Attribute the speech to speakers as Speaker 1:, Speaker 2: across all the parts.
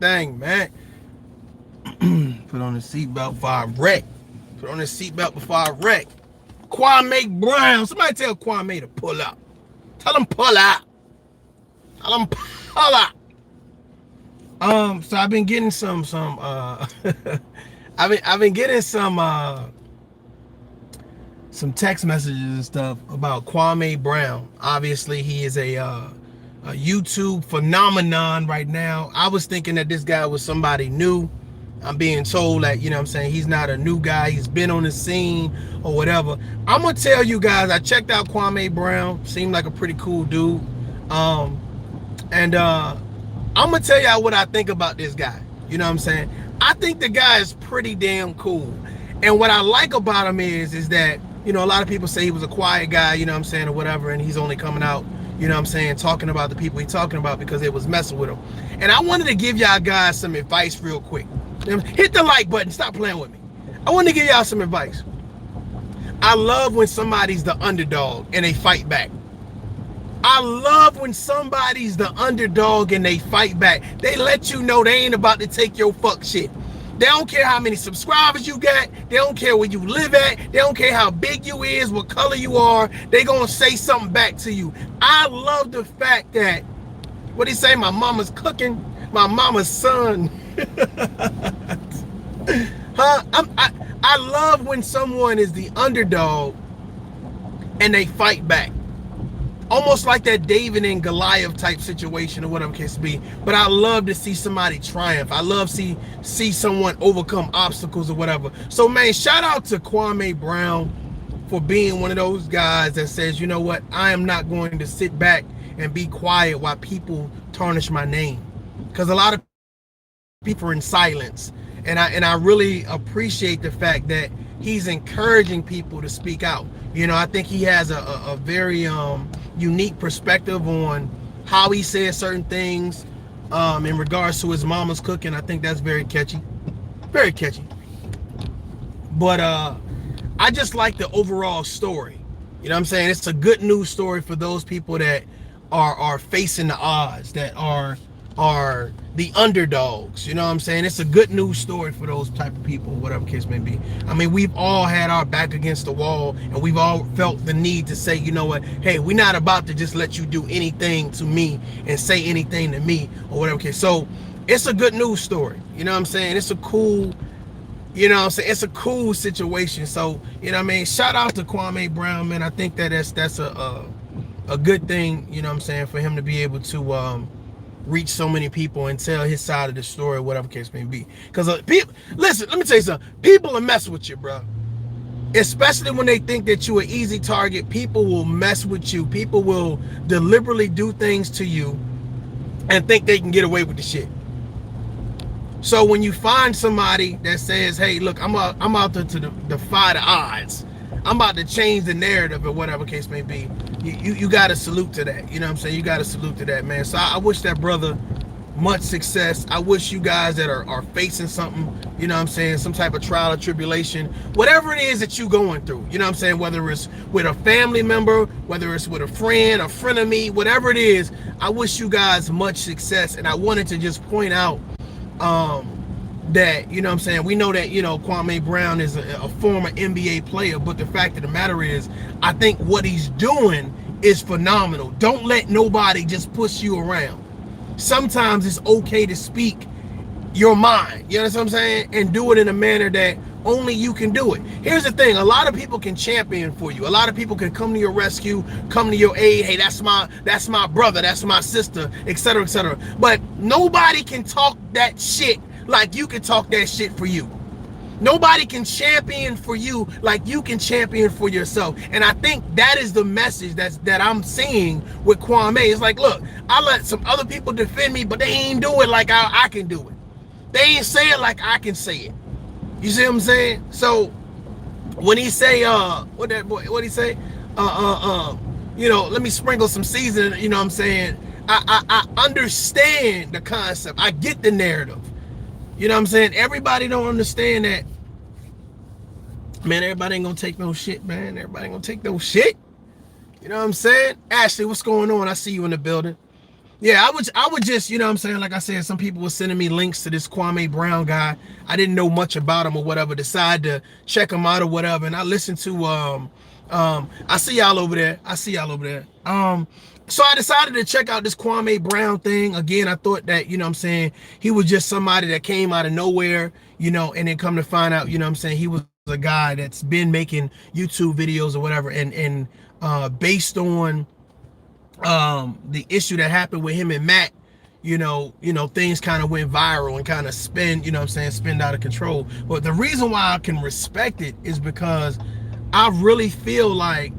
Speaker 1: thing, man. Put on the seatbelt before I wreck. Put on the seatbelt before I wreck. Kwame Brown. Somebody tell Kwame to pull up. Tell him pull out. Tell him pull out. So I've been getting some I've been getting some text messages and stuff about Kwame Brown. Obviously, he is a YouTube phenomenon right now. I was thinking that this guy was somebody new. I'm being told that, you know what I'm saying, he's not a new guy. He's been on the scene or whatever. I'm going to tell you guys, I checked out Kwame Brown. Seemed like a pretty cool dude. And I'm going to tell y'all what I think about this guy. You know what I'm saying? I think the guy is pretty damn cool. And what I like about him is that, you know, a lot of people say he was a quiet guy, you know what I'm saying, or whatever, and he's only coming out, you know what I'm saying, talking about the people he's talking about because they was messing with him. And I wanted to give y'all guys some advice real quick. Hit the like button. Stop playing with me. I want to give y'all some advice. I love when somebody's the underdog and they fight back. I love when somebody's the underdog and they fight back. They let you know they ain't about to take your fuck shit. They don't care how many subscribers you got. They don't care where you live at. They don't care how big you is, what color you are. They gonna say something back to you. I love the fact that, what he say, my mama's cooking, my mama's son. I love when someone is the underdog and they fight back. Almost like that David and Goliath type situation or whatever case be. But I love to see somebody triumph. I love to see someone overcome obstacles or whatever. So, man, shout out to Kwame Brown for being one of those guys that says, you know what, I am not going to sit back and be quiet while people tarnish my name. Because a lot of people are in silence. And I really appreciate the fact that he's encouraging people to speak out. You know, I think he has a very unique perspective on how he says certain things in regards to his mama's cooking. I think that's very catchy. Very catchy. But I just like the overall story. You know what I'm saying? It's a good news story for those people that are facing the odds, that are the underdogs. You know what I'm saying? It's a good news story for those type of people, whatever case may be. I mean, we've all had our back against the wall and we've all felt the need to say, you know what, hey, we're not about to just let you do anything to me and say anything to me or whatever case. So it's a good news story. You know what I'm saying? It's a cool, you know what I'm saying, it's a cool situation. So, you know what I mean, shout out to Kwame Brown, man. I think that that's a good thing, you know what I'm saying, for him to be able to reach so many people and tell his side of the story, whatever case may be. Because people, listen, let me tell you something. People will mess with you, bro. Especially when they think that you're an easy target. People will mess with you. People will deliberately do things to you and think they can get away with the shit. So when you find somebody that says, hey, look, I'm out there to defy the odds, I'm about to change the narrative or whatever case may be, you got to salute to that. You know what I'm saying? You got to salute to that, man. So I wish that brother much success. I wish you guys that are facing something, you know what I'm saying, some type of trial or tribulation, whatever it is that you going through, you know what I'm saying, whether it's with a family member, whether it's with a friend of me, whatever it is, I wish you guys much success. And I wanted to just point out that, you know what I'm saying, we know that, you know, Kwame Brown is a former NBA player, but the fact of the matter is, I think what he's doing is phenomenal. Don't let nobody just push you around. Sometimes it's okay to speak your mind, you know what I'm saying, and do it in a manner that only you can do it. Here's the thing, a lot of people can champion for you. A lot of people can come to your rescue, come to your aid. Hey, that's my brother, that's my sister, etc., etc. But nobody can talk that shit like you can talk that shit for you. Nobody can champion for you like you can champion for yourself. And I think that is the message that I'm seeing with Kwame. It's like, look, I let some other people defend me, but they ain't do it like I can do it. They ain't say it like I can say it. You see what I'm saying? So when he say what he say? You know, let me sprinkle some seasoning, you know what I'm saying? I understand the concept. I get the narrative. You know what I'm saying? Everybody don't understand that. Man, everybody ain't gonna take no shit, man. Everybody ain't gonna take no shit. You know what I'm saying? Ashley, what's going on? I see you in the building. Yeah, I would just, you know what I'm saying, like I said, some people were sending me links to this Kwame Brown guy. I didn't know much about him or whatever, decided to check him out or whatever. And I listened to I see y'all over there. I see y'all over there. So I decided to check out this Kwame Brown thing. Again, I thought that, you know what I'm saying, he was just somebody that came out of nowhere, you know, and then come to find out, you know what I'm saying, he was a guy that's been making YouTube videos or whatever, and based on the issue that happened with him and Matt, things kind of went viral and kind of spin, you know what I'm saying, spinned out of control. But the reason why I can respect it is because I really feel like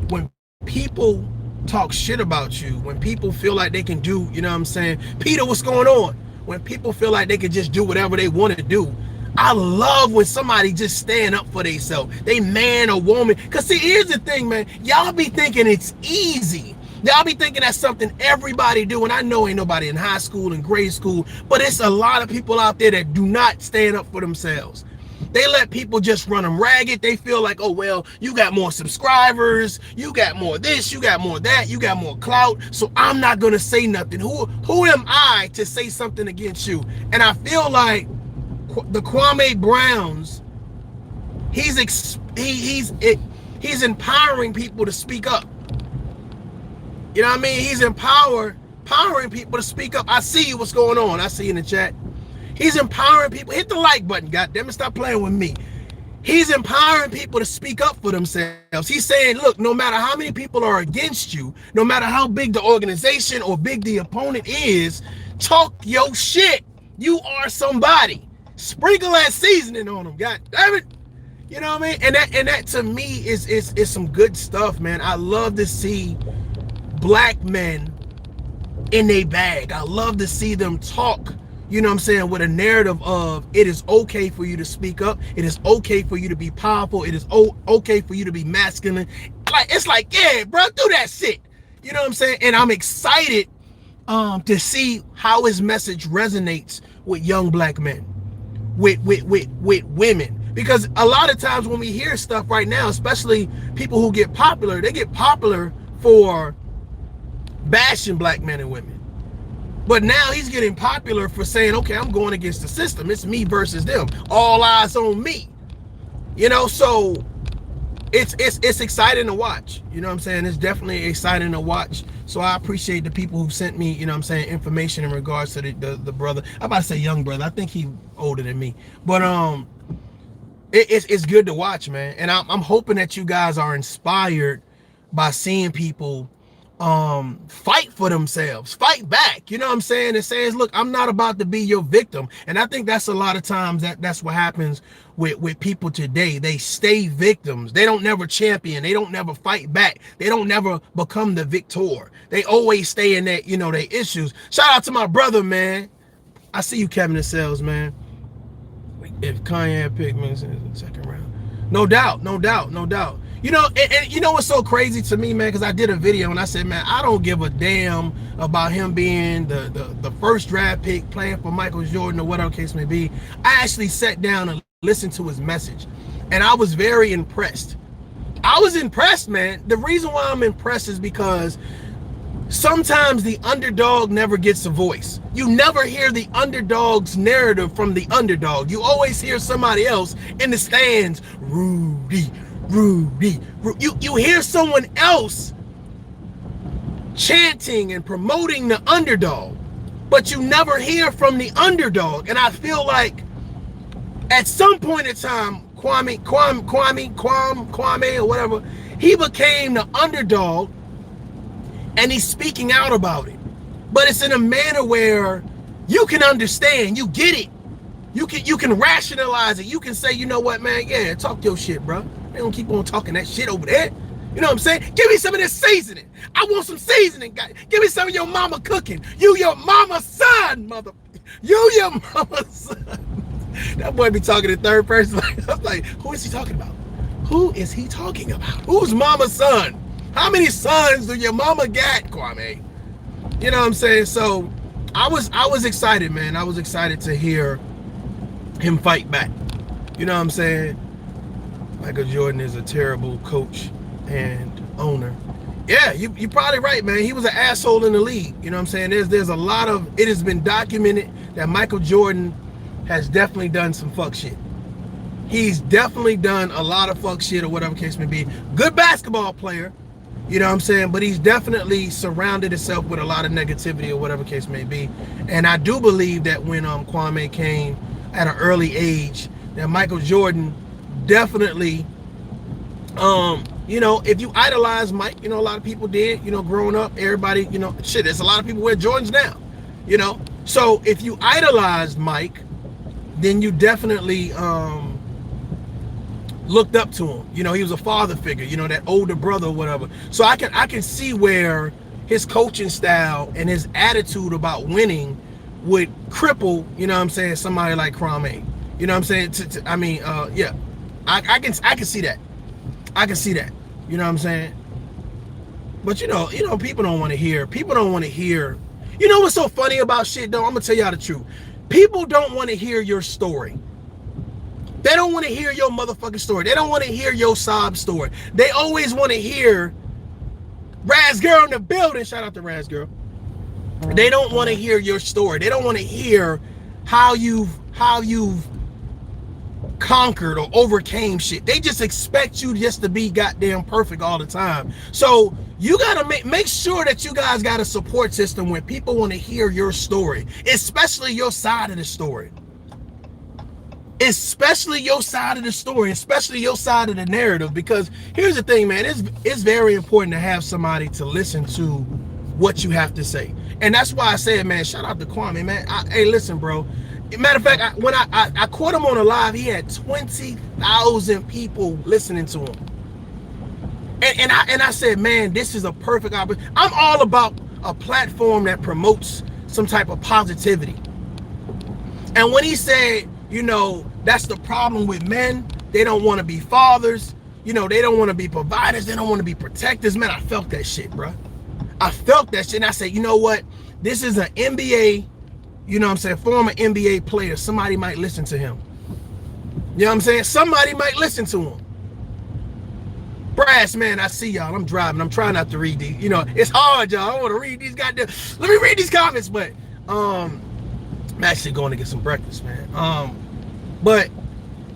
Speaker 1: when people talk shit about you, when people feel like they can do, you know what I'm saying, Peter, what's going on? When people feel like they can just do whatever they want to do, I love when somebody just stand up for themselves. They man or woman. Because see, here's the thing, man. Y'all be thinking it's easy. Y'all be thinking that's something everybody do. And I know ain't nobody in high school and grade school, but it's a lot of people out there that do not stand up for themselves. They let people just run them ragged. They feel like, oh, well, you got more subscribers, you got more this, you got more that, you got more clout, so I'm not going to say nothing. Who am I to say something against you? And I feel like the Kwame Browns, he's empowering people to speak up. You know what I mean? He's empowering people to speak up. I see you. What's going on? I see you in the chat. He's empowering people. Hit the like button, goddammit. Stop playing with me. He's empowering people to speak up for themselves. He's saying, look, no matter how many people are against you, no matter how big the organization or big the opponent is, talk your shit. You are somebody. Sprinkle that seasoning on them, god damn it. You know what I mean? And that to me is some good stuff, man. I love to see black men in their bag. I love to see them talk, you know what I'm saying, with a narrative of it is okay for you to speak up. It is okay for you to be powerful. It is okay for you to be masculine. Like, it's like, yeah, bro, do that shit. You know what I'm saying? And I'm excited to see how his message resonates with young black men, with women. Because a lot of times when we hear stuff right now, especially people who get popular, they get popular for bashing black men and women. But now he's getting popular for saying, okay, I'm going against the system. It's me versus them. All eyes on me. You know, so it's exciting to watch. You know what I'm saying? It's definitely exciting to watch. So I appreciate the people who sent me, you know what I'm saying, information in regards to the brother. I'm about to say young brother. I think he's older than me. But it's good to watch, man. And I'm hoping that you guys are inspired by seeing people fight for themselves, fight back. You know what I'm saying? It says, look, I'm not about to be your victim. And I think that's a lot of times that's what happens with people today. They stay victims. They don't never champion. They don't never fight back. They don't never become the victor. They always stay in that, you know, their issues. Shout out to my brother, man. I see you, Kevin the Sales, man. If Kanye had picked me in the second round. No doubt, no doubt, no doubt. You know, and you know what's so crazy to me, man, because I did a video and I said, man, I don't give a damn about him being the first draft pick, playing for Michael Jordan or whatever case may be. I actually sat down and listened to his message, and I was very impressed. I was impressed, man. The reason why I'm impressed is because sometimes the underdog never gets a voice. You never hear the underdog's narrative from the underdog. You always hear somebody else in the stands, Rudy. You hear someone else chanting and promoting the underdog, but you never hear from the underdog. And I feel like at some point in time, Kwame or whatever, he became the underdog and he's speaking out about it. But it's in a manner where you can understand, you get it. You can rationalize it. You can say, you know what, man, yeah, talk your shit, bro. They don't keep on talking that shit over there. You know what I'm saying? Give me some of this seasoning. I want some seasoning, guys. Give me some of your mama cooking. You your mama's son, mother. You your mama's son. That boy be talking in third person. I'm like, who is he talking about? Who is he talking about? Who's mama's son? How many sons do your mama got, Kwame? You know what I'm saying? So I was excited, man. I was excited to hear him fight back. You know what I'm saying? Michael Jordan is a terrible coach and owner. Yeah, you probably right, man. He was an asshole in the league. You know what I'm saying? There's a lot of, it has been documented that Michael Jordan has definitely done some fuck shit. He's definitely done a lot of fuck shit or whatever case may be. Good basketball player, you know what I'm saying? But he's definitely surrounded himself with a lot of negativity or whatever case may be. And I do believe that when Kwame came at an early age, that Michael Jordan definitely, you know, if you idolize Mike, you know, a lot of people did, you know, growing up, everybody, you know, shit, there's a lot of people wear Jordans now, you know? So if you idolized Mike, then you definitely looked up to him. You know, he was a father figure, you know, that older brother or whatever. So I can see where his coaching style and his attitude about winning would cripple, you know what I'm saying, somebody like Kwame. You know what I'm saying? I mean, yeah, I can see that. I can see that. You know what I'm saying? But you know, people don't want to hear. People don't want to hear. You know what's so funny about shit though? I'm gonna tell y'all the truth. People don't want to hear your story. They don't want to hear your motherfucking story. They don't want to hear your sob story. They always want to hear Raz Girl in the building. Shout out to Raz Girl. They don't want to hear your story. They don't want to hear how you've conquered or overcame shit. They just expect you just to be goddamn perfect all the time. So you gotta make sure that you guys got a support system where people want to hear your story, especially your side of the story. Especially your side of the story, especially your side of the narrative. Because here's the thing, man, it's very important to have somebody to listen to what you have to say. And that's why I said, man, shout out to Kwame, man. Hey, listen, bro. Matter of fact, when I caught him on a live, he had 20,000 people listening to him. And I said, man, this is a perfect opportunity. I'm all about a platform that promotes some type of positivity. And when he said, you know, that's the problem with men, they don't want to be fathers, you know, they don't want to be providers, they don't want to be protectors, man, I felt that shit, bro. I felt that shit, and I said, you know what, this is an NBA, you know what I'm saying, former NBA player, somebody might listen to him. You know what I'm saying? Somebody might listen to him. Brass, man, I see y'all. I'm driving. I'm trying not to read these. You know, it's hard, y'all. I want to read these goddamn. Let me read these comments, but I'm actually going to get some breakfast, man. But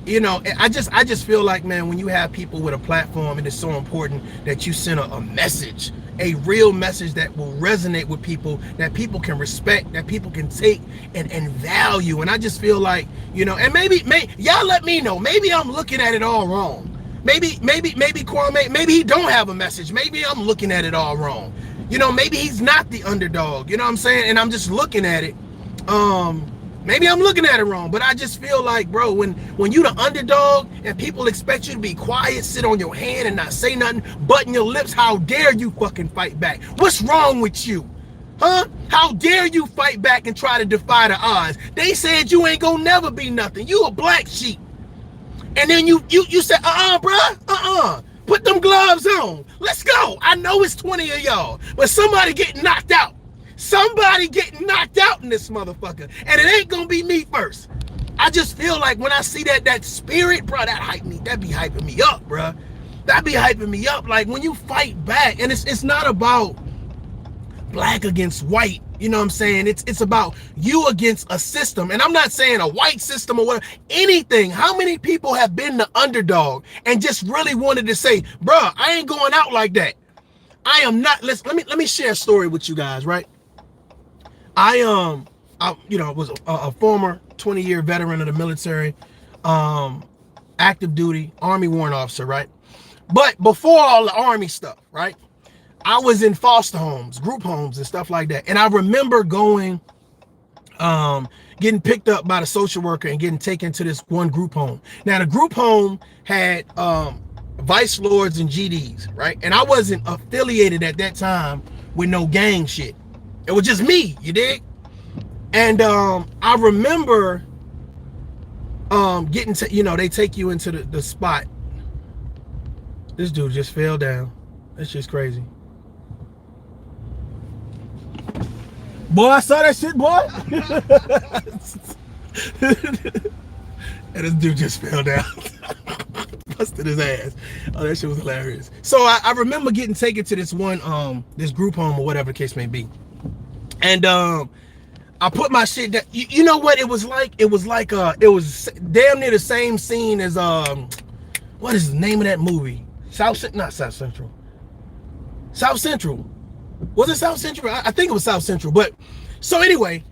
Speaker 1: you know, I just feel like, man, when you have people with a platform, it is so important that you send a message, a real message that will resonate with people, that people can respect, that people can take and value. And I just feel like, you know, and maybe y'all let me know, maybe I'm looking at it all wrong. Maybe Kwame, maybe he don't have a message. Maybe I'm looking at it all wrong. You know, maybe he's not the underdog, you know what I'm saying? And I'm just looking at it. Maybe I'm looking at it wrong, but I just feel like, bro, when you the underdog and people expect you to be quiet, sit on your hand and not say nothing, button your lips, how dare you fucking fight back? What's wrong with you? Huh? How dare you fight back and try to defy the odds? They said you ain't gonna never be nothing. You a black sheep. And then you said, bruh, put them gloves on. Let's go. I know it's 20 of y'all, but somebody getting knocked out. Somebody getting knocked out in this motherfucker, and it ain't gonna be me first. I just feel like when I see that spirit, bro, that be hyping me up, bro. That be hyping me up. Like when you fight back, and it's not about black against white, you know what I'm saying? It's about you against a system, and I'm not saying a white system or whatever, anything. How many people have been the underdog and just really wanted to say, bro, I ain't going out like that. I am not. Let me share a story with you guys, right? I you know, was a former 20-year veteran of the military, active duty Army warrant officer, right? But before all the Army stuff, right, I was in foster homes, group homes and stuff like that. And I remember going, getting picked up by the social worker and getting taken to this one group home. Now the group home had vice lords and GDs, right? And I wasn't affiliated at that time with no gang shit. It was just me, you dig? And I remember getting to, you know, they take you into the spot. This dude just fell down. That's just crazy. Boy, I saw that shit, boy. And this dude just fell down. Busted busted his ass. Oh, that shit was hilarious. So I remember getting taken to this one, this group home or whatever the case may be. And I put my shit down. You know what it was like? It was like it was damn near the same scene as what is the name of that movie? Not South Central. South Central. Was it South Central? I think it was South Central. But so anyway,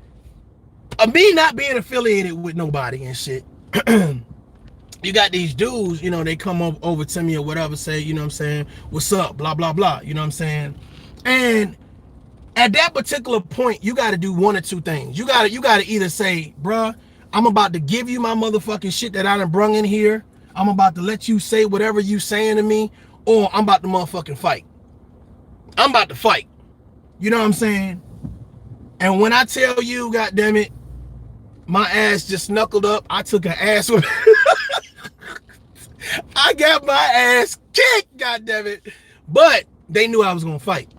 Speaker 1: me not being affiliated with nobody and shit. You got these dudes, you know, they come over to me or whatever, say, you know what I'm saying, what's up, blah, blah, blah, you know what I'm saying? And at that particular point, you got to do one or two things. You got to either say, bruh, I'm about to give you my motherfucking shit that I done brung in here. I'm about to let you say whatever you saying to me, or I'm about to motherfucking fight. I'm about to fight. You know what I'm saying? And when I tell you, goddammit, my ass just knuckled up. I took an ass with I got my ass kicked, goddammit. But they knew I was gonna fight.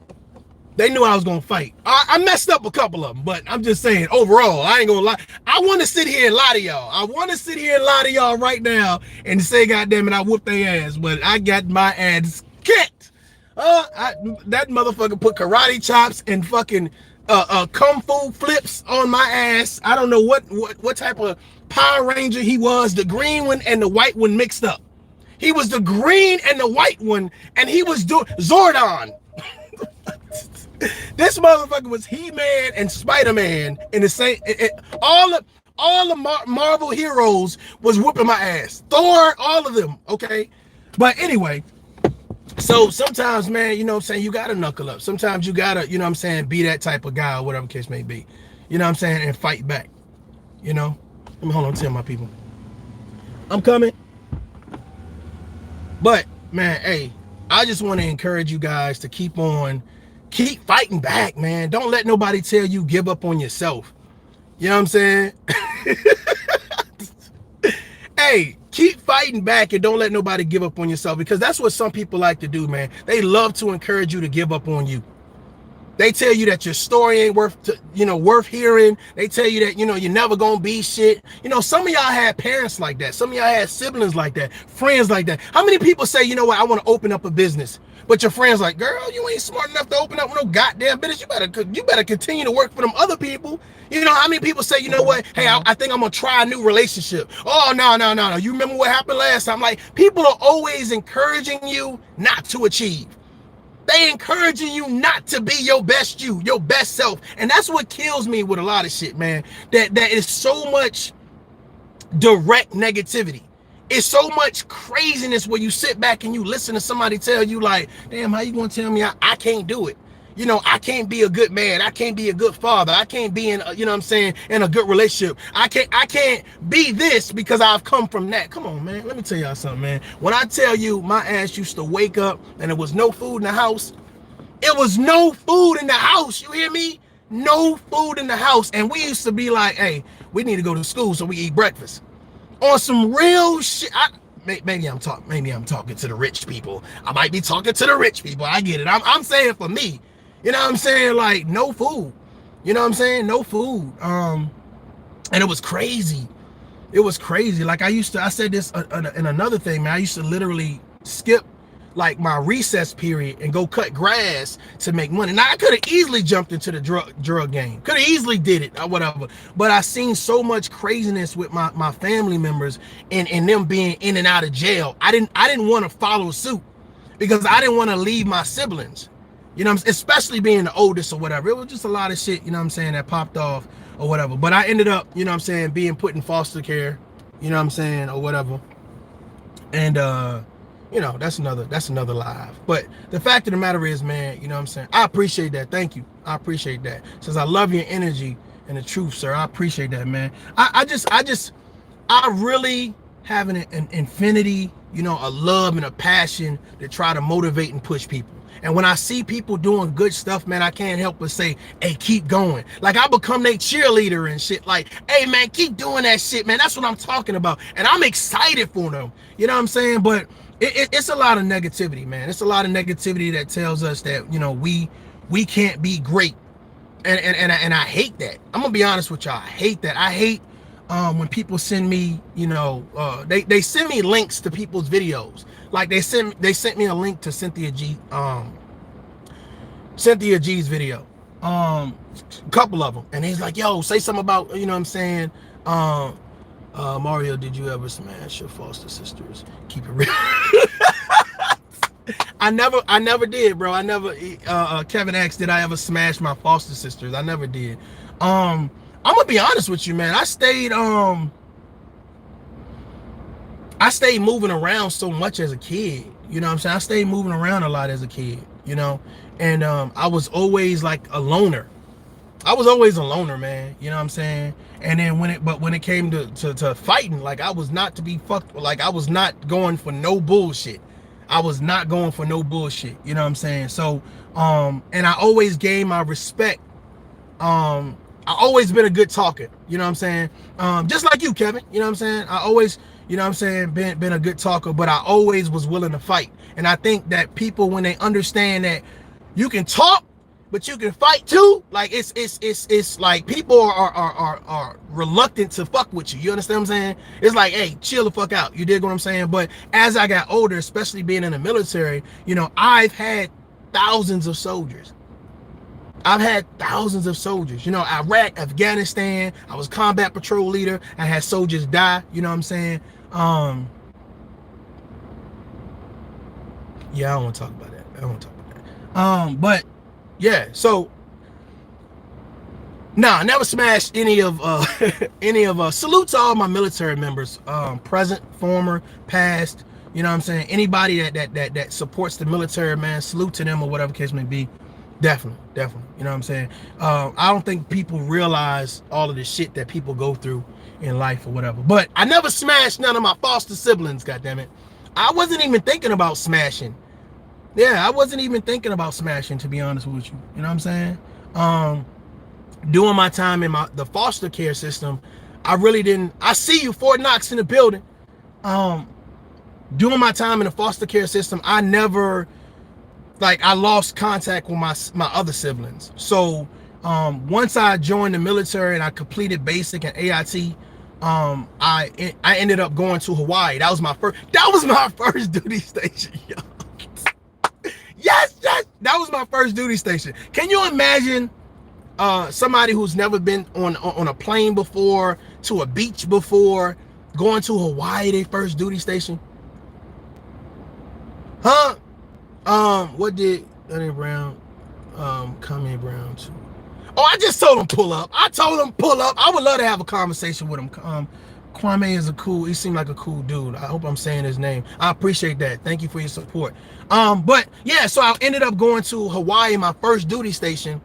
Speaker 1: They knew I was gonna fight. I messed up a couple of them, but I'm just saying, overall, I ain't gonna lie. I want to sit here and lie to y'all. I want to sit here and lie to y'all right now and say, goddammit, I whooped their ass, but I got my ass kicked. That motherfucker put karate chops and fucking kung fu flips on my ass. I don't know what type of Power Ranger he was. The green one and the white one mixed up. He was the green and the white one, and he was doing Zordon. This motherfucker was He-Man and Spider-Man in the same. All the Marvel heroes was whooping my ass. Thor, all of them. Okay, but anyway. So sometimes, man, you know what I'm saying, you gotta knuckle up. Sometimes you gotta, you know what I'm saying, be that type of guy or whatever the case may be. You know what I'm saying, and fight back. You know? Let me hold on, tell my people. I'm coming. But man, hey, I just want to encourage you guys to keep fighting back, man. Don't let nobody tell you give up on yourself. You know what I'm saying? Hey, keep fighting back and don't let nobody give up on yourself, because that's what some people like to do, man. They love to encourage you to give up on you. They tell you that your story ain't worth hearing. They tell you that, you're never gonna be shit. Some of y'all had parents like that. Some of y'all had siblings like that, friends like that. How many people say, you know what, I want to open up a business, but your friend's like, girl, you ain't smart enough to open up no goddamn business. You better continue to work for them other people. How many people say, you know what, hey, I think I'm gonna try a new relationship. Oh, no. You remember what happened last time? Like, people are always encouraging you not to achieve. They encouraging you not to be your best you, your best self. And that's what kills me with a lot of shit, man. That is so much direct negativity. It's so much craziness where you sit back and you listen to somebody tell you like, damn, how you gonna tell me I can't do it? I can't be a good man. I can't be a good father. I can't be in, in a good relationship. I can't be this because I've come from that. Come on, man. Let me tell y'all something, man. When I tell you my ass used to wake up and there was no food in the house, it was no food in the house. You hear me? No food in the house. And we used to be like, hey, we need to go to school so we eat breakfast. On some real shit. Maybe I'm talking to the rich people. I might be talking to the rich people. I get it. I'm saying for me. You know what I'm saying? Like, no food. You know what I'm saying? No food. And it was crazy. It was crazy. Like, I said this in another thing, man. I used to literally skip like my recess period and go cut grass to make money. Now, I could have easily jumped into the drug game. Could have easily did it or whatever. But I seen so much craziness with my family members and them being in and out of jail. I didn't want to follow suit because I didn't want to leave my siblings. Especially being the oldest or whatever. It was just a lot of shit, that popped off or whatever. But I ended up, being put in foster care, or whatever. And, that's another live. But the fact of the matter is, man, I appreciate that. Thank you. I appreciate that. Since I love your energy and the truth, sir. I appreciate that, man. I really have an infinity, a love and a passion to try to motivate and push people. And when I see people doing good stuff, man, I can't help but say, hey, keep going. Like, I become their cheerleader and shit. Like, hey, man, keep doing that shit, man. That's what I'm talking about. And I'm excited for them. You know what I'm saying? But it's a lot of negativity, man. It's a lot of negativity that tells us that, we can't be great. And I hate that. I'm going to be honest with y'all. I hate that. I hate when people send me, they send me links to people's videos. Like they sent me a link to Cynthia G's video, a couple of them, and he's like, "Yo, say something about, you know what I'm saying, Mario, did you ever smash your foster sisters? Keep it real." I never did, bro. I never. Kevin asked, did I ever smash my foster sisters? I never did. I'm gonna be honest with you, man. I stayed moving around so much as a kid. You know what I'm saying? I stayed moving around a lot as a kid. And I was always like a loner. I was always a loner, man. You know what I'm saying? And then when it came to fighting, like I was not to be fucked. Like I was not going for no bullshit. I was not going for no bullshit. You know what I'm saying? So, and I always gained my respect. I always been a good talker. You know what I'm saying? Just like you, Kevin. You know what I'm saying? I always, you know what I'm saying, been a good talker, but I always was willing to fight. And I think that people, when they understand that you can talk, but you can fight too, like it's like people are reluctant to fuck with you. You understand what I'm saying? It's like, hey, chill the fuck out. You dig what I'm saying? But as I got older, especially being in the military, I've had thousands of soldiers. I've had thousands of soldiers. Iraq, Afghanistan. I was combat patrol leader. I had soldiers die. You know what I'm saying? Yeah, I don't want to talk about that. I don't want to talk about that. But yeah, so I never smashed any of salute to all my military members, present, former, past. You know what I'm saying? Anybody that supports the military, man, salute to them, or whatever case may be. Definitely. You know what I'm saying? I don't think people realize all of the shit that people go through in life or whatever. But I never smashed none of my foster siblings, goddammit. I wasn't even thinking about smashing. Yeah, I wasn't even thinking about smashing, to be honest with you. You know what I'm saying? Doing my time in the foster care system, I really didn't. I see you, Fort Knox, in the building. Doing my time in the foster care system, I never, I lost contact with my other siblings. So once I joined the military and I completed basic and AIT, I ended up going to Hawaii. That was my first duty station, yo. Yes, that was my first duty station. Can you imagine somebody who's never been on a plane before, to a beach before, going to Hawaii, their first duty station? Huh? What did Brown, Kwame Brown too? Oh, I just told him pull up. I would love to have a conversation with him. Kwame he seemed like a cool dude. I hope I'm saying his name. I appreciate that. Thank you for your support. But yeah, so I ended up going to Hawaii, my first duty station,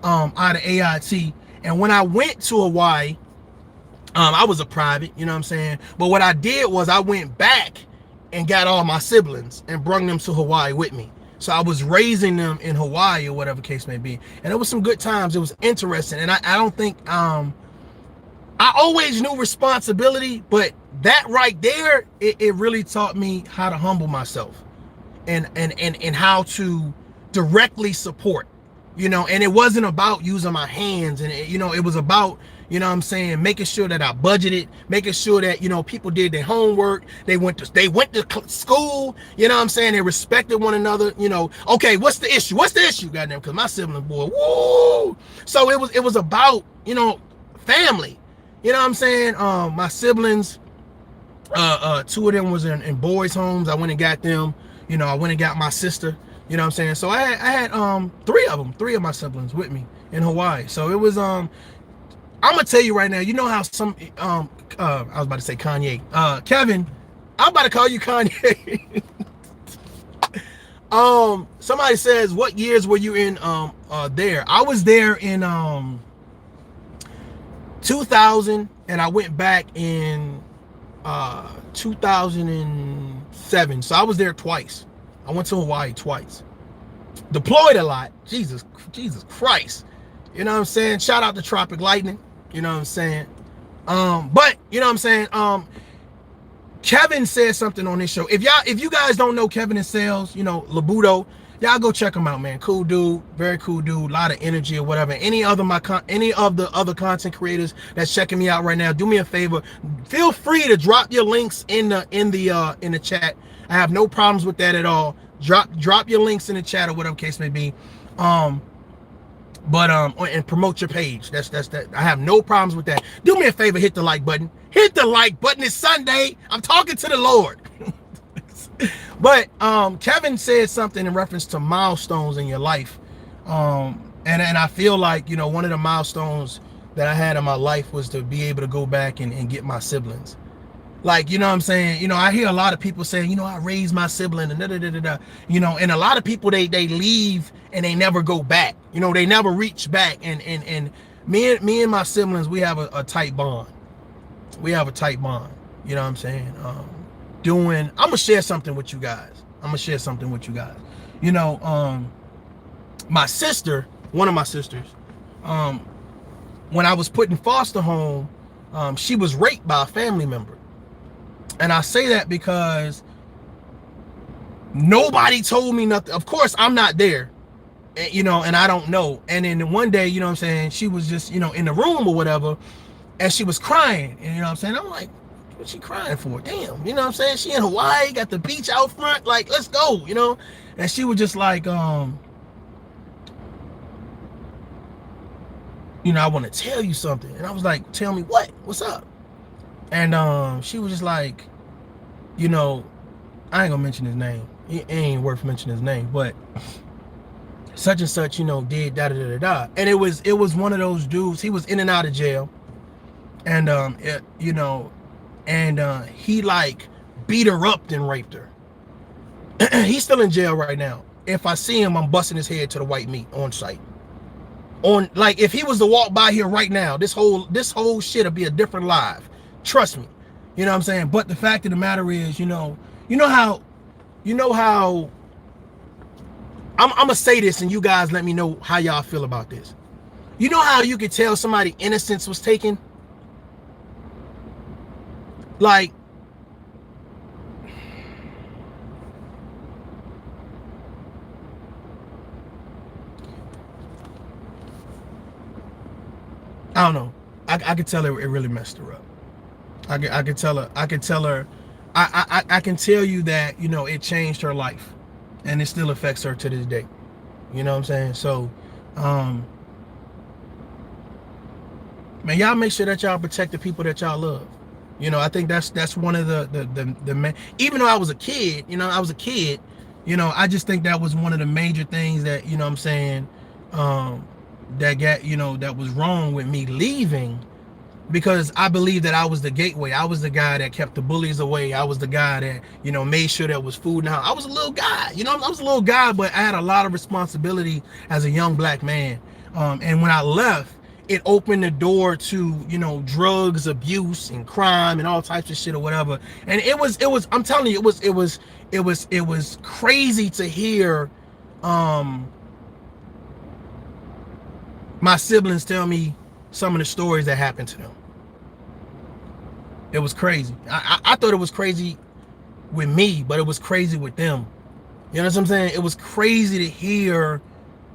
Speaker 1: out of AIT. And when I went to Hawaii, I was a private, you know what I'm saying? But what I did was I went back and got all my siblings and brought them to Hawaii with me. So I was raising them in Hawaii or whatever case may be. And it was some good times. It was interesting. And I don't think, I always knew responsibility, but that right there, it really taught me how to humble myself and how to directly support, and it wasn't about using my hands, and it was about, what I'm saying, making sure that I budgeted, making sure that, people did their homework, they went to school, what I'm saying, they respected one another, okay, what's the issue, goddamn, because my sibling, boy, woo. So it was about, family. You know what I'm saying? My siblings, two of them was in boys' homes. I went and got them. I went and got my sister. You know what I'm saying? So I had three of my siblings with me in Hawaii. So it was I'm gonna tell you right now. You know how some I was about to say Kanye. Kevin, I'm about to call you Kanye. Somebody says, what years were you in there? I was there in 2000, and I went back in 2007. So I was there twice. I went to Hawaii twice. Deployed a lot. Jesus Christ. You know what I'm saying? Shout out to Tropic Lightning. You know what I'm saying? But you know what I'm saying? Kevin said something on this show. If you guys don't know Kevin in sales, Labudo, Y'all go check him out, man. Cool dude, very cool dude, a lot of energy or whatever. Any of the other content creators that's checking me out right now, do me a favor. Feel free to drop your links in the chat. I have no problems with that at all. Drop your links in the chat or whatever case may be. And promote your page. That's that. I have no problems with that. Do me a favor, hit the like button. Hit the like button. It's Sunday. I'm talking to the Lord. But Kevin said something in reference to milestones in your life. And I feel like, one of the milestones that I had in my life was to be able to go back and get my siblings. Like, you know what I'm saying? I hear a lot of people saying, I raised my sibling and and a lot of people, they leave and they never go back. They never reach back. And me and my siblings, we have a tight bond. We have a tight bond. You know what I'm saying? I'm gonna share something with you guys. My sister, one of my sisters, when I was put in foster home, she was raped by a family member. And I say that because nobody told me nothing. Of course, I'm not there, and I don't know. And then one day, you know what I'm saying, she was just, in the room or whatever, and she was crying. And you know what I'm saying? I'm like, what's she crying for? Damn, you know what I'm saying? She in Hawaii, got the beach out front, like, let's go, And she was just like, I want to tell you something. And I was like, tell me what? What's up? And she was just like, I ain't gonna mention his name. It ain't worth mentioning his name, but such and such, did da da da da. And it was one of those dudes. He was in and out of jail, and he like beat her up and raped her. He's still in jail right now. If I see him, I'm busting his head to the white meat on site. Like, if he was to walk by here right now, this whole shit'll be a different live. Trust me. You know what I'm saying? But the fact of the matter is, how I'm gonna say this, and you guys let me know how y'all feel about this. You know how you could tell somebody innocence was taken? Like, I don't know. I could tell her it really messed her up. I can tell her. I can tell you that, it changed her life, and it still affects her to this day. You know what I'm saying? So, man, y'all make sure that y'all protect the people that y'all love. I think that's one of the main. Even though I was a kid, I just think that was one of the major things that, what I'm saying, that was wrong with me leaving. Because I believe that I was the gateway. I was the guy that kept the bullies away. I was the guy that, made sure there was food in the house. I was a little guy, I was a little guy, but I had a lot of responsibility as a young black man. And when I left, it opened the door to, drugs, abuse, and crime, and all types of shit or whatever. And it was, I'm telling you, it was crazy to hear, my siblings tell me some of the stories that happened to them. It was crazy. I thought it was crazy with me, but it was crazy with them. You know what I'm saying? It was crazy to hear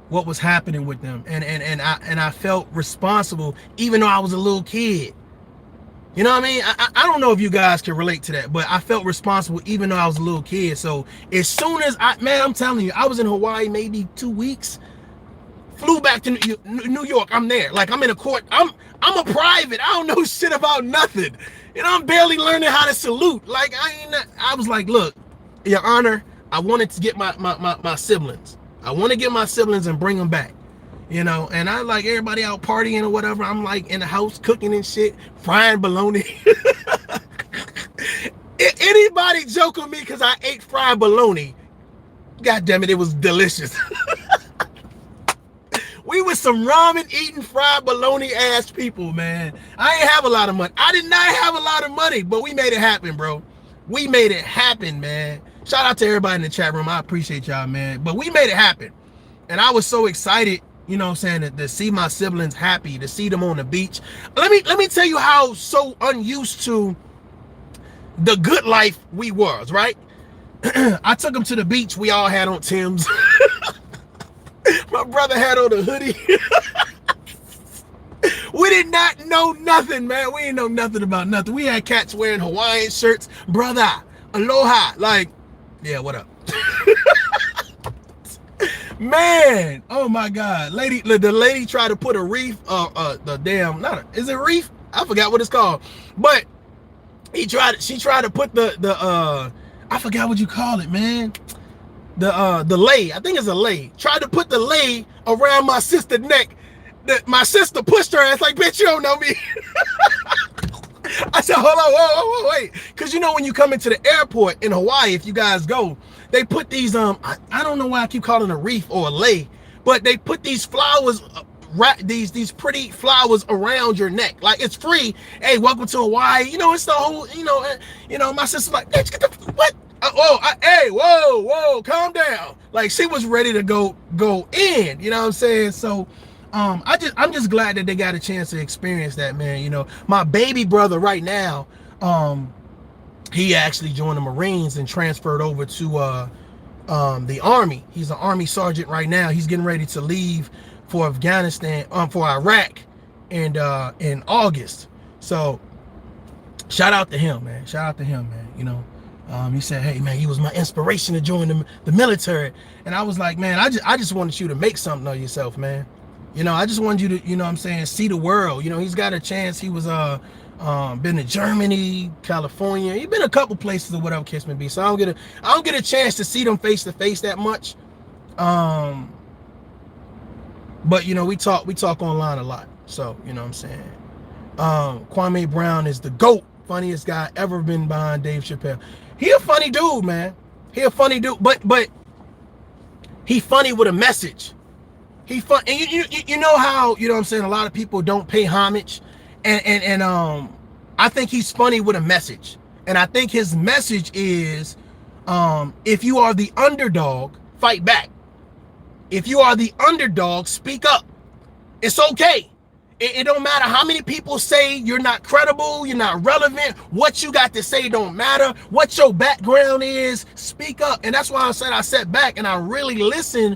Speaker 1: what was happening with them, and I felt responsible, even though I was a little kid. You know what I mean? I don't know if you guys can relate to that, but I felt responsible even though I was a little kid. So as soon as I'm telling you, I was in Hawaii maybe 2 weeks. Flew back to New York. I'm there. Like, I'm in a court. I'm a private. I don't know shit about nothing. I'm barely learning how to salute. Like, I was like, look, Your Honor, I wanted to get my siblings. I want to get my siblings and bring them back. And I like everybody out partying or whatever. I'm like in the house cooking and shit, frying bologna. Anybody joke with me because I ate fried bologna, God damn it, it was delicious. We was some ramen eating fried bologna ass people, man. I ain't have a lot of money. I did not have a lot of money, but we made it happen, bro. We made it happen, man. Shout out to everybody in the chat room. I appreciate y'all, man. But we made it happen. And I was so excited, to see my siblings happy, to see them on the beach. Let me tell you how so unused to the good life we was, right? I took him to the beach. We all had on Timbs. My brother had on a hoodie. We did not know nothing, man. We didn't know nothing about nothing. We had cats wearing Hawaiian shirts. Brother, aloha. Like, yeah, what up? Man, oh my God. The lady tried to put a reef, is it a reef? I forgot what it's called. But she tried to put I forgot what you call it, man. The lei, I think it's a lei. Tried to put the lei around my sister's neck. My sister pushed her ass like, bitch, you don't know me. I said, hold on, whoa, wait. Because you know when you come into the airport in Hawaii, if you guys go, they put these, I don't know why I keep calling it a reef or a lei, but they put these flowers, these pretty flowers around your neck. Like, it's free. Hey, welcome to Hawaii. You know, it's the whole, my sister's like, bitch, get the, what? Hey, whoa, calm down. Like, she was ready to go in, you know what I'm saying? So, I'm just glad that they got a chance to experience that, man. You know, my baby brother right now, he actually joined the Marines and transferred over to the Army. He's an Army sergeant right now. He's getting ready to leave for Afghanistan, for Iraq, and in August. So shout out to him, man. You know, he said, hey, man, he was my inspiration to join the military. And I was like, man, I just wanted you to make something of yourself, man. You know, I just wanted you to, you know what I'm saying, see the world. You know, he's got a chance. He was been to Germany, California. He's been a couple places or whatever case may be. So I don't get a chance to see them face to face that much. But you know, we talk online a lot. So, you know what I'm saying? Kwame Brown is the GOAT, funniest guy ever been behind Dave Chappelle. He a funny dude, man. He a funny dude, but he funny with a message. He fun, and you know how, you know what I'm saying, a lot of people don't pay homage, and I think he's funny with a message, and I think his message is, if you are the underdog, fight back. If you are the underdog, speak up. It's okay. It don't matter how many people say you're not credible, you're not relevant. What you got to say don't matter. What your background is, speak up. And that's why I said I sat back and I really listened.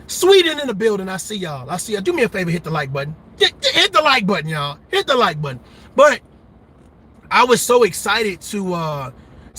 Speaker 1: Sweden in the building. I see y'all. Do me a favor, hit the like button. Hit the like button, y'all. Hit the like button. But I was so excited to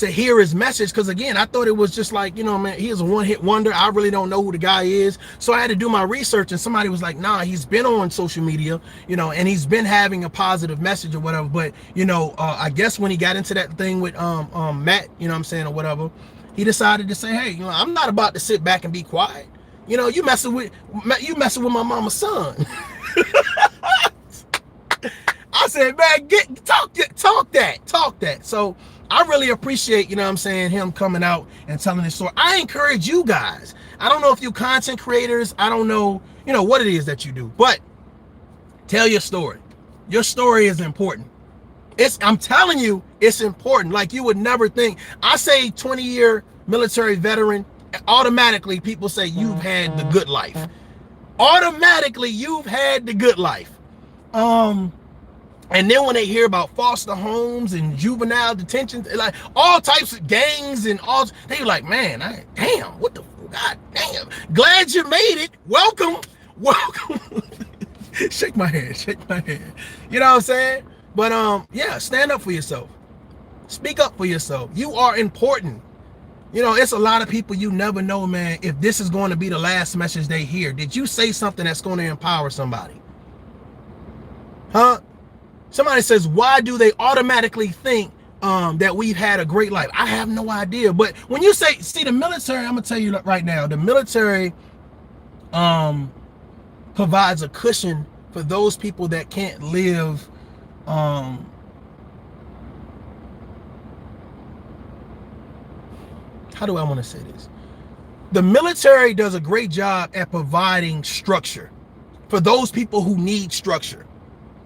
Speaker 1: hear his message, because again, I thought it was just like, you know, man, he is a one-hit wonder. I really don't know who the guy is. So I had to do my research, and somebody was like, nah, he's been on social media, you know, and he's been having a positive message or whatever. But, you know, I guess when he got into that thing with Matt, you know what I'm saying, or whatever, he decided to say, hey, you know, I'm not about to sit back and be quiet. You know, you messing with my mama's son. I said, man, talk that. So I really appreciate, you know what I'm saying, him coming out and telling his story. I encourage you guys. I don't know if you're content creators. I don't know, you know, what it is that you do, but tell your story. Your story is important. I'm telling you, it's important. Like, you would never think. I say 20-year military veteran, automatically people say you've had the good life. Automatically you've had the good life. And then when they hear about foster homes and juvenile detention, like all types of gangs and all, they like, man, damn, what the, god damn, glad you made it. Welcome. Shake my hand. You know what I'm saying? But yeah, stand up for yourself. Speak up for yourself. You are important. You know, it's a lot of people you never know, man, if this is going to be the last message they hear. Did you say something that's going to empower somebody? Huh? Somebody says, why do they automatically think that we've had a great life? I have no idea. But when you say, see, the military, I'm going to tell you right now, the military provides a cushion for those people that can't live how do I want to say this? The military does a great job at providing structure for those people who need structure.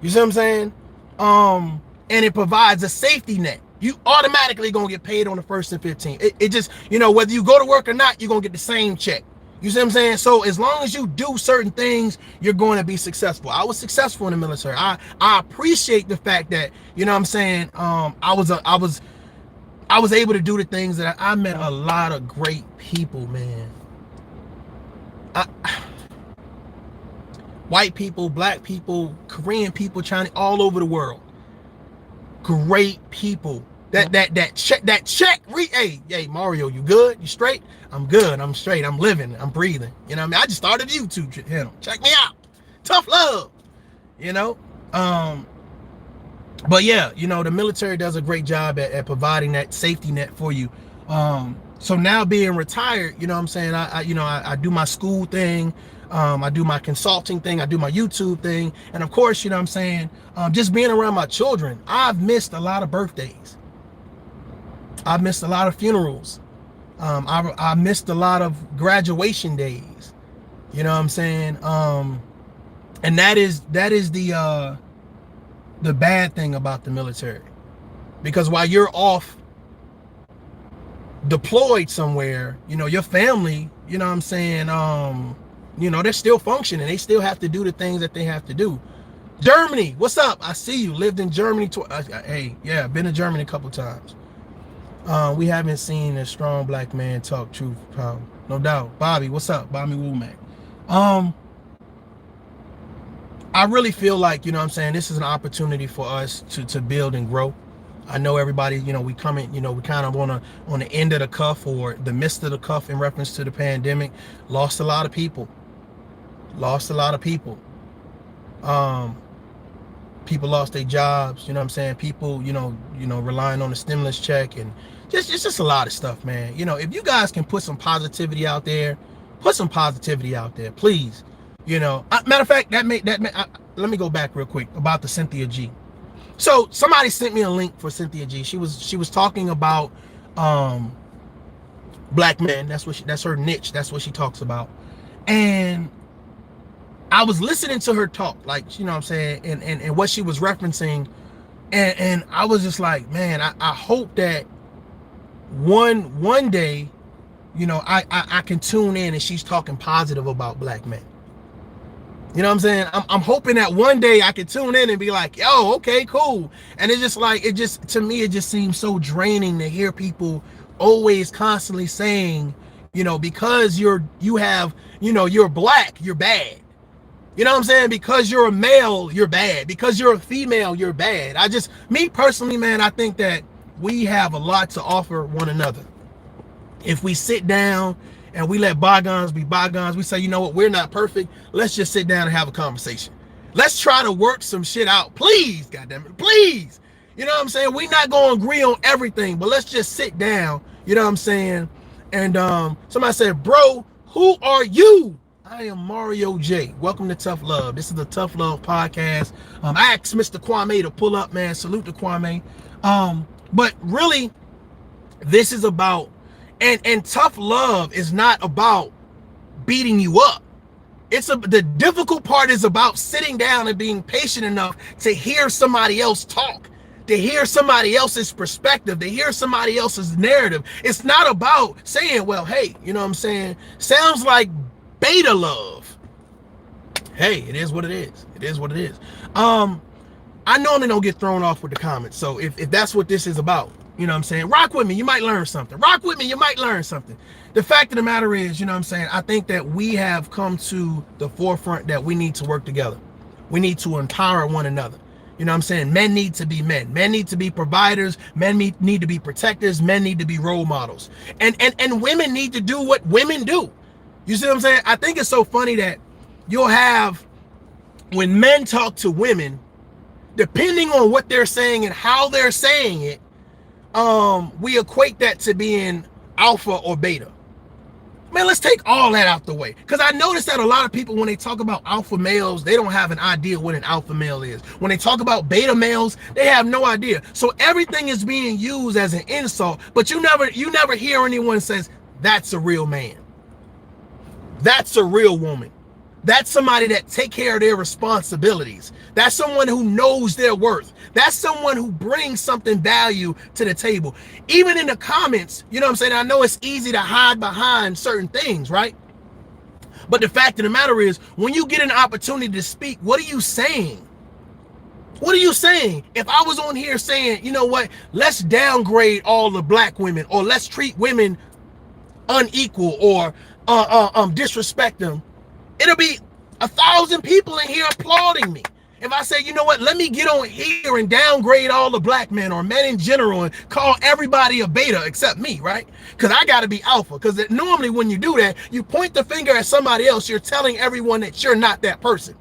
Speaker 1: You see what I'm saying? And it provides a safety net. You automatically gonna get paid on the 1st and 15th. It just, you know, whether you go to work or not, you're gonna get the same check. You see what I'm saying? So as long as you do certain things, you're going to be successful. I was successful in the military. I appreciate the fact that, you know what I'm saying, I was I was able to do the things that I met a lot of great people, man. I, white people, black people, Korean people, Chinese, all over the world. Great people. That check. Hey, Mario, you good? You straight? I'm good. I'm straight. I'm living. I'm breathing. You know what I mean? I just started a YouTube channel. Check me out. Tough love. You know? But yeah, you know, the military does a great job at providing that safety net for you. So now being retired, you know what I'm saying? I do my school thing. I do my consulting thing. I do my YouTube thing. And of course, you know what I'm saying? Just being around my children, I've missed a lot of birthdays. I've missed a lot of funerals. I missed a lot of graduation days. You know what I'm saying? And that is the bad thing about the military. Because while you're off deployed somewhere, you know, your family, you know what I'm saying, you know, they're still functioning. They still have to do the things that they have to do. Germany, what's up? I see you. Lived in Germany. Hey, yeah, been to Germany a couple times. We haven't seen a strong black man talk truth. No doubt. Bobby, what's up? Bobby Womack. I really feel like, you know what I'm saying, this is an opportunity for us to build and grow. I know everybody, you know, we kind of on the end of the cuff or the midst of the cuff in reference to the pandemic. Lost a lot of people. People lost their jobs, you know what I'm saying? People, you know, relying on the stimulus check, and it's just a lot of stuff, man. You know, if you guys can put some positivity out there, please. You know, matter of fact, let me go back real quick about the Cynthia G. So somebody sent me a link for Cynthia G. She was talking about black men. That's her niche. That's what she talks about. And I was listening to her talk, like, you know what I'm saying, and what she was referencing, and I was just like, man, I hope that one day, you know, I can tune in and she's talking positive about black men. You know what I'm saying? I'm hoping that one day I can tune in and be like, yo, okay, cool. And it's just like, to me, it just seems so draining to hear people always constantly saying, you know, because you're black, you're bad. You know what I'm saying? Because you're a male, you're bad. Because you're a female, you're bad. Me personally, man, I think that we have a lot to offer one another. If we sit down and we let bygones be bygones, we say, you know what, we're not perfect. Let's just sit down and have a conversation. Let's try to work some shit out. Please, goddammit, please. You know what I'm saying? We're not going to agree on everything, but let's just sit down. You know what I'm saying? And somebody said, bro, who are you? I am Mario J. Welcome to Tough Love. This is the Tough Love podcast. I asked Mr. Kwame to pull up, man. Salute to Kwame. But really, this is about, and tough love is not about beating you up. The difficult part is about sitting down and being patient enough to hear somebody else talk, to hear somebody else's perspective, to hear somebody else's narrative. It's not about saying, well, hey, you know what I'm saying? Sounds like beta love. Hey, it is what it is. It is what it is. I normally don't get thrown off with the comments. So if that's what this is about, you know what I'm saying? Rock with me, you might learn something. Rock with me, you might learn something. The fact of the matter is, you know what I'm saying, I think that we have come to the forefront that we need to work together. We need to empower one another. You know what I'm saying? Men need to be men. Men need to be providers. Men need to be protectors. Men need to be role models. And women need to do what women do. You see what I'm saying? I think it's so funny that you'll have, when men talk to women, depending on what they're saying and how they're saying it, we equate that to being alpha or beta. Man, let's take all that out the way. Because I noticed that a lot of people, when they talk about alpha males, they don't have an idea what an alpha male is. When they talk about beta males, they have no idea. So everything is being used as an insult, but you never hear anyone says, that's a real man. That's a real woman. That's somebody that take care of their responsibilities. That's someone who knows their worth. That's someone who brings something value to the table. Even in the comments, you know what I'm saying? I know it's easy to hide behind certain things, right? But the fact of the matter is, when you get an opportunity to speak, what are you saying? What are you saying? If I was on here saying, you know what, let's downgrade all the black women, or let's treat women unequal, or disrespect them, it'll be 1,000 people in here applauding me. If I say, you know what, let me get on here and downgrade all the black men or men in general and call everybody a beta except me, right? Because I got to be alpha. Because normally when you do that, you point the finger at somebody else. You're telling everyone that you're not that person.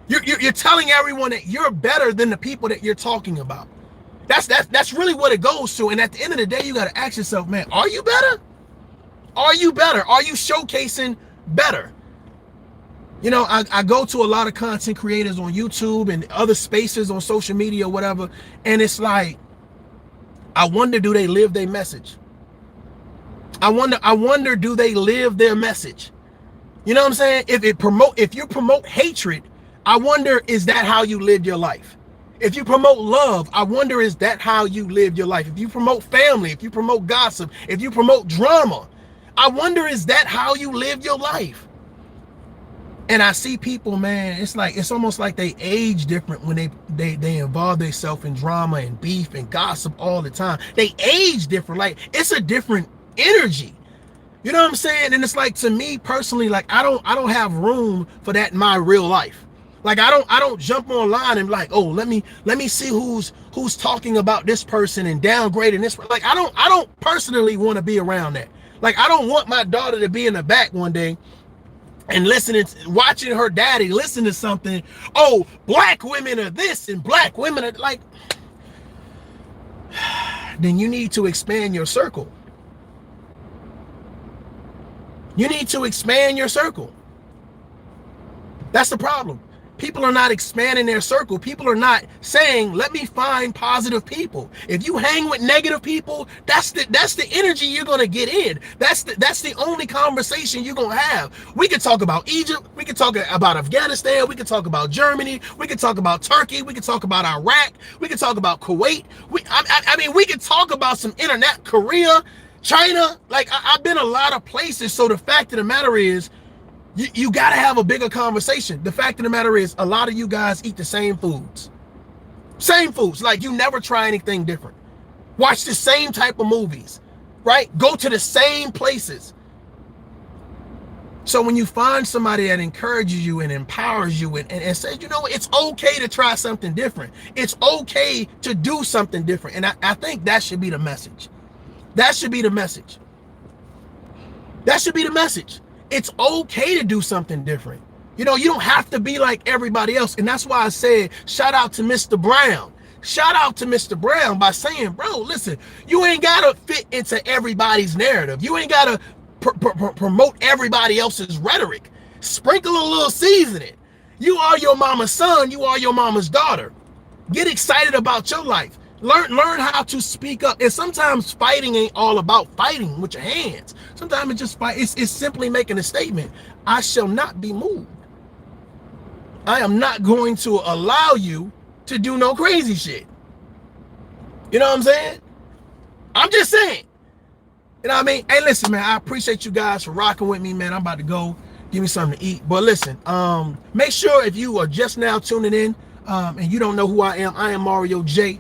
Speaker 1: You're telling everyone that you're better than the people that you're talking about. That's really what it goes to. And at the end of the day, you got to ask yourself, man, are you better? Are you better? Are you showcasing better? You know, I go to a lot of content creators on YouTube and other spaces on social media or whatever, and it's like, I wonder, do they live their message? I wonder, do they live their message? You know what I'm saying? If you promote hatred, I wonder, is that how you live your life? If you promote love, I wonder, is that how you live your life? If you promote family, if you promote gossip, if you promote drama, I wonder, is that how you live your life? And I see people, man, it's almost like they age different when they involve themselves in drama and beef and gossip all the time. They age different. Like, it's a different energy. You know what I'm saying? And it's like, to me personally, like, I don't have room for that in my real life. Like, I don't jump online and like, oh, let me see who's talking about this person and downgrading this. Like, I don't personally want to be around that. Like, I don't want my daughter to be in the back one day and watching her daddy listen to something. Oh, black women are this and black women are like. Then you need to expand your circle. You need to expand your circle. That's the problem. People are not expanding their circle. People are not saying, let me find positive people. If you hang with negative people, that's the energy you're gonna get in. That's the only conversation you're gonna have. We could talk about Egypt, we could talk about Afghanistan, we could talk about Germany, we could talk about Turkey, we could talk about Iraq, we could talk about Kuwait. I mean, we could talk about some internet, Korea, China. Like, I've been a lot of places. So the fact of the matter is, you got to have a bigger conversation. The fact of the matter is, a lot of you guys eat the same foods. Same foods. Like, you never try anything different. Watch the same type of movies, right? Go to the same places. So when you find somebody that encourages you and empowers you and says, you know, it's okay to try something different. It's okay to do something different. And I think that should be the message. That should be the message. That should be the message. It's okay to do something different. You know, you don't have to be like everybody else. And that's why I said, shout out to Mr. Brown. Shout out to Mr. Brown by saying, bro, listen, you ain't got to fit into everybody's narrative. You ain't got to promote everybody else's rhetoric. Sprinkle a little seasoning. You are your mama's son. You are your mama's daughter. Get excited about your life. Learn how to speak up. And sometimes fighting ain't all about fighting with your hands. Sometimes it's just fight. It's simply making a statement. I shall not be moved. I am not going to allow you to do no crazy shit. You know what I'm saying? I'm just saying. You know what I mean? Hey, listen, man, I appreciate you guys for rocking with me, man. I'm about to go give me something to eat. But listen, make sure if you are just now tuning in and you don't know who I am Mario J.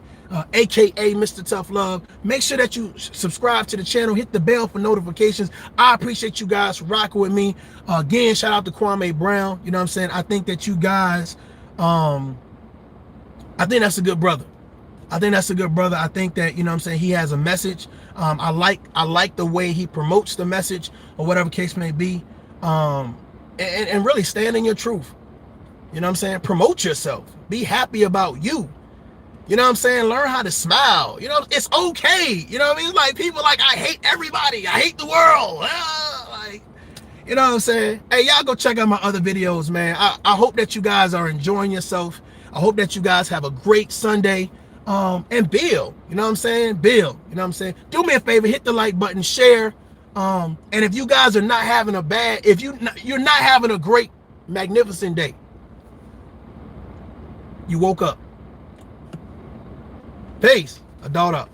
Speaker 1: AKA Mr. Tough Love. Make sure that you subscribe to the channel, hit the bell for notifications. I appreciate you guys for rocking with me. Again, shout out to Kwame Brown. You know what I'm saying? I think that you guys, I think that's a good brother. I think that's a good brother. I think that, you know what I'm saying, he has a message. I like the way he promotes the message, or whatever case may be. And really stand in your truth. You know what I'm saying? Promote yourself. Be happy about you. You know what I'm saying? Learn how to smile. You know, it's okay. You know what I mean? Like, people like, I hate everybody. I hate the world. Like, you know what I'm saying? Hey, y'all go check out my other videos, man. I hope that you guys are enjoying yourself. I hope that you guys have a great Sunday. And build. You know what I'm saying? Build. You know what I'm saying? Do me a favor, hit the like button, share. And if you guys are not having you're not having a great, magnificent day, you woke up. Peace. Adult up.